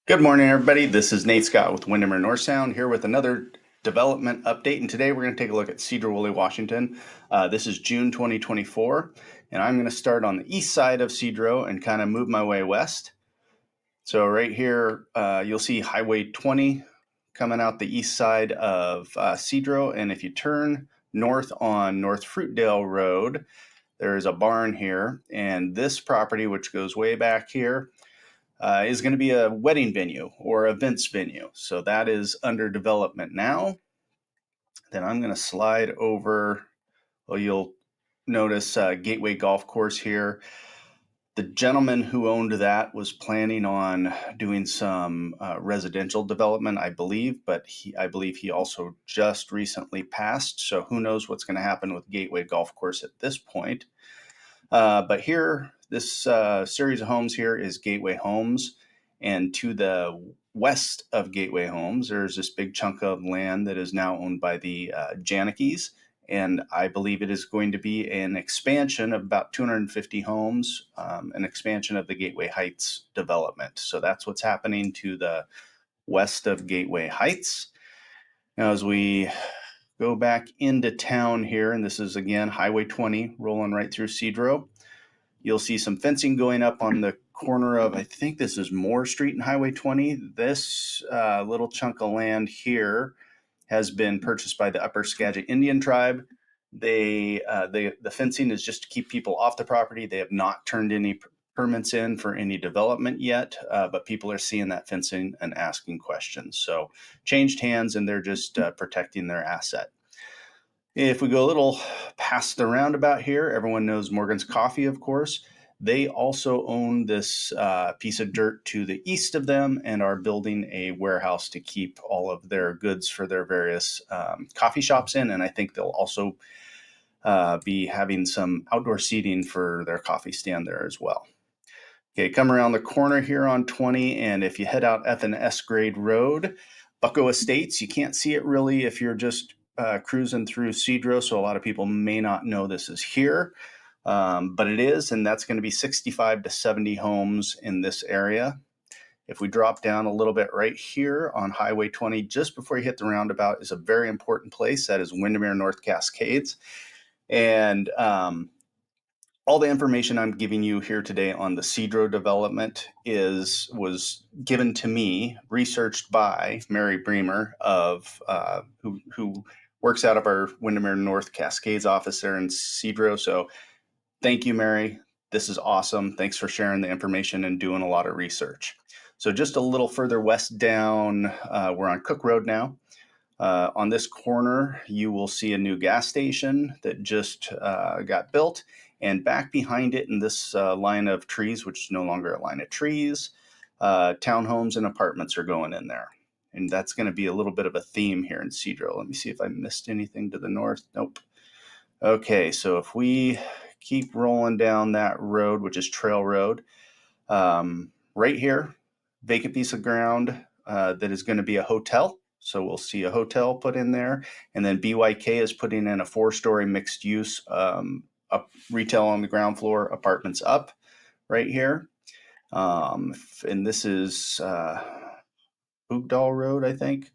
Good morning, everybody. This is Nate Scott with Windermere North Sound here with another development update. And today we're going to take a look at Sedro Woolley, Washington. This is June 2024, and I'm going to start on the east side of Sedro and kind of move my way west. So right here, you'll see Highway 20 coming out the east side of Sedro. And if you turn north on North Fruitdale Road, there's a barn here. And this property, which goes way back here, is going to be a wedding venue or events venue. So that is under development now. Then I'm going to slide over. Well, you'll notice Gateway Golf Course here. The gentleman who owned that was planning on doing some residential development, I believe, but I believe he also just recently passed. So who knows what's going to happen with Gateway Golf Course at this point. But here, this series of homes here is Gateway Homes. And to the west of Gateway Homes, there's this big chunk of land that is now owned by the Janickies. And I believe it is going to be an expansion of about 250 homes, an expansion of the Gateway Heights development. So that's what's happening to the west of Gateway Heights. Now, as we go back into town here, and this is again Highway 20 rolling right through Sedro. You'll see some fencing going up on the corner of, I think this is Moore Street and Highway 20. This little chunk of land here has been purchased by the Upper Skagit Indian tribe. The fencing is just to keep people off the property. They have not turned any permits in for any development yet, but people are seeing that fencing and asking questions. So changed hands, and they're just protecting their asset. If we go a little past the roundabout here, everyone knows Morgan's Coffee, of course. They also own this piece of dirt to the east of them and are building a warehouse to keep all of their goods for their various coffee shops in. And I think they'll also be having some outdoor seating for their coffee stand there as well. Okay, come around the corner here on 20, and if you head out F&S Grade Road, Bucko Estates, you can't see it really if you're just cruising through Sedro, so a lot of people may not know this is here, but it is, and that's going to be 65 to 70 homes in this area. If we drop down a little bit right here on Highway 20, just before you hit the roundabout, is a very important place. That is Windermere North Cascades. And all the information I'm giving you here today on the Sedro development was given to me, researched by Mary Bremer of who works out of our Windermere North Cascades office there in Sedro. So thank you, Mary. This is awesome. Thanks for sharing the information and doing a lot of research. So just a little further west down, we're on Cook Road now. On this corner, you will see a new gas station that just got built. And back behind it in this line of trees, which is no longer a line of trees, townhomes and apartments are going in there. And that's going to be a little bit of a theme here in Sedro. Let me see if I missed anything to the north. Nope. Okay, so if we keep rolling down that road, which is Trail Road, right here, vacant piece of ground that is going to be a hotel. So we'll see a hotel put in there. And then BYK is putting in a 4-story mixed use retail on the ground floor, apartments up right here. And this is Oogdal Road, I think.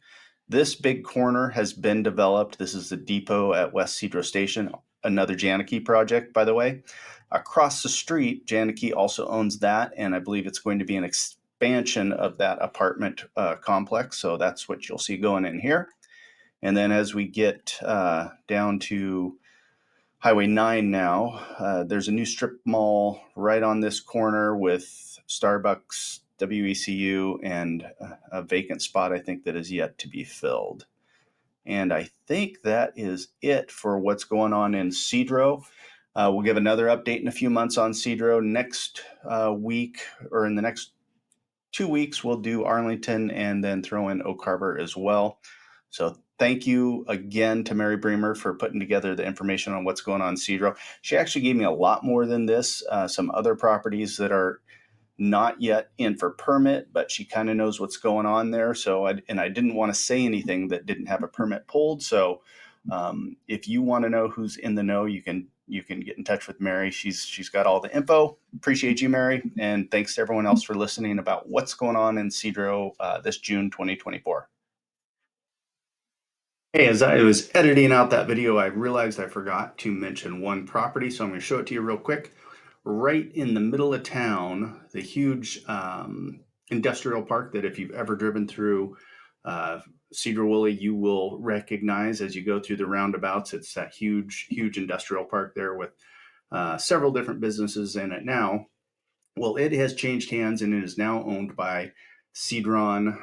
This big corner has been developed. This is the depot at West Sedro Station, another Janicki project, by the way. Across the street, Janicki also owns that, and I believe it's going to be an expansion of that apartment complex. So that's what you'll see going in here. And then as we get down to Highway 9 now, there's a new strip mall right on this corner with Starbucks, WECU, and a vacant spot, I think, that is yet to be filled. And I think that is it for what's going on in Sedro. We'll give another update in a few months on Sedro. Next week, or in the next 2 weeks, we'll do Arlington and then throw in Oak Harbor as well. So thank you again to Mary Bremer for putting together the information on what's going on in Sedro. She actually gave me a lot more than this, some other properties that are not yet in for permit, but she kind of knows what's going on there. So, I didn't want to say anything that didn't have a permit pulled. So if you want to know who's in the know, you can you can get in touch with Mary. She's got all the info. Appreciate you, Mary, and thanks to everyone else for listening about what's going on in Sedro this June 2024. Hey, as I was editing out that video, I realized I forgot to mention one property, so I'm going to show it to you real quick. Right in the middle of town, the huge industrial park that if you've ever driven through Sedro Woolley, you will recognize as you go through the roundabouts. It's that huge, huge industrial park there with several different businesses in it now. Well, it has changed hands and it is now owned by Sedron,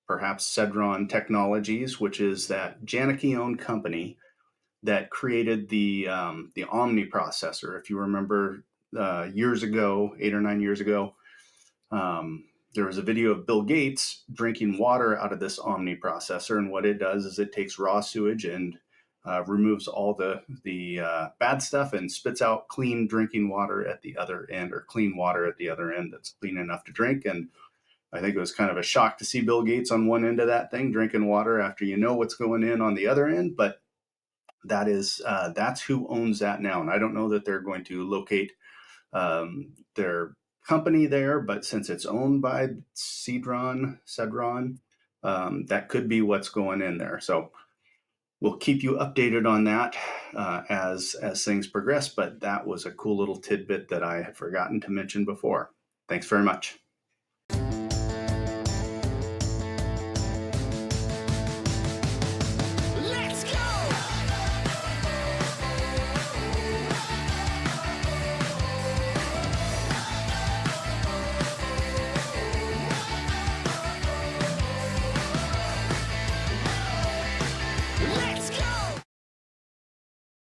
perhaps Sedron Technologies, which is that Janicki-owned company that created the Omni processor. If you remember, years ago, 8 or 9 years ago, there was a video of Bill Gates drinking water out of this Omni processor, and what it does is it takes raw sewage and removes all the bad stuff and spits out clean drinking water at the other end, or clean water at the other end that's clean enough to drink. And I think it was kind of a shock to see Bill Gates on one end of that thing drinking water after you know what's going in on the other end. But that's who owns that now, and I don't know that they're going to locate their company there, but since it's owned by Sedron, that could be what's going in there. So we'll keep you updated on that as things progress. But that was a cool little tidbit that I had forgotten to mention before. Thanks very much.